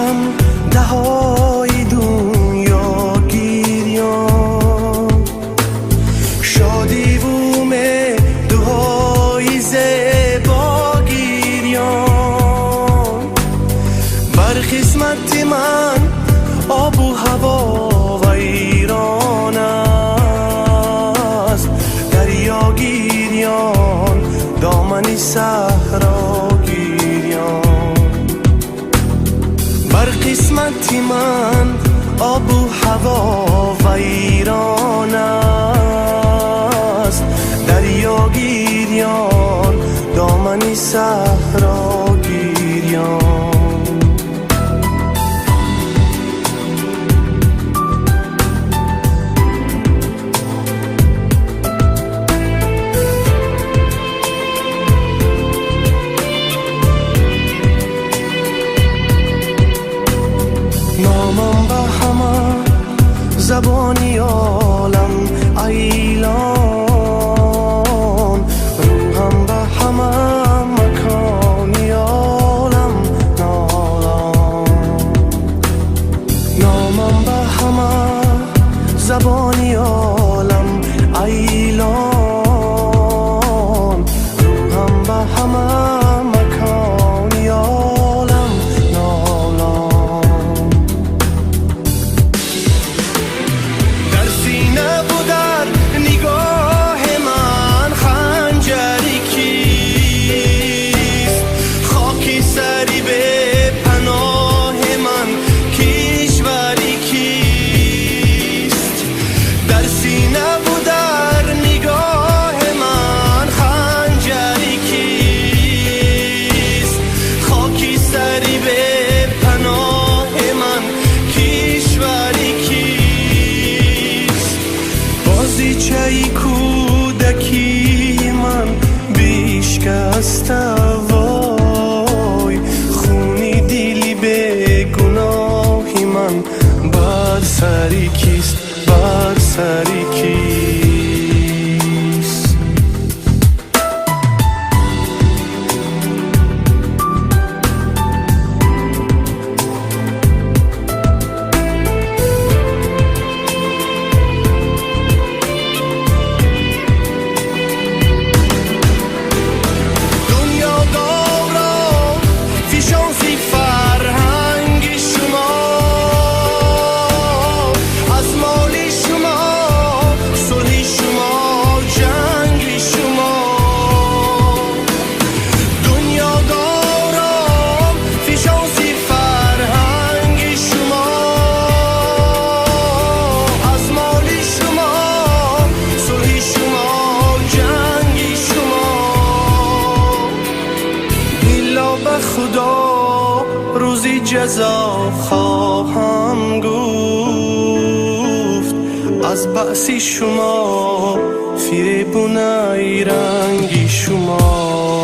هم دهای دنیا گیریان شادی وومه دهای زیبا گیریان بر قسمت من آب و هوا و ایران است دریا گیریان دامنی صحرا گیریان بر قسمت من آب و هوا و ایران است دریا گیریان دامنی صحرا گیریان نامم به همه زبانی عالم ایلان روحم به همه مکانی عالم نالان نامم به همه زبانی عالم ایلان روحم به همه مکانی عالم نالان در سینه و در نگاه من خنجری کیست خاکی سری به پناه من کشوری کیست در سینه و در نگاه من خنجری کیست خاکی سری به پناه من کشوری کیست بازیچه کودکی من بیشکسته وای خونی دلی به گناهی من بر سری کیست بر سری کیست دنیا دارا فیشانسی فرهنگ شما از مال شما صلح شما جنگ شما دنیا دارا فیشانسی فرهنگ شما از مال شما صلح شما جنگ شما ایلا به خدا روزی جزا خواهم گفت از بأسی شما فریبونه رنگی شما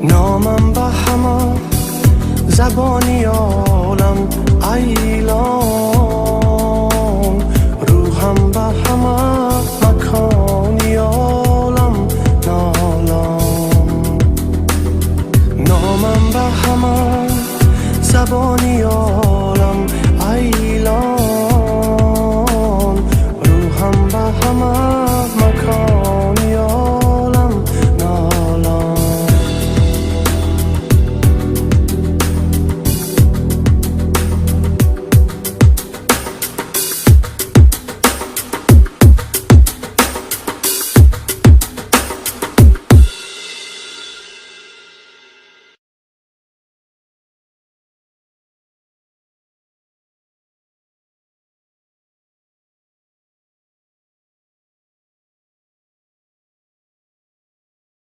نامم به همه زبانی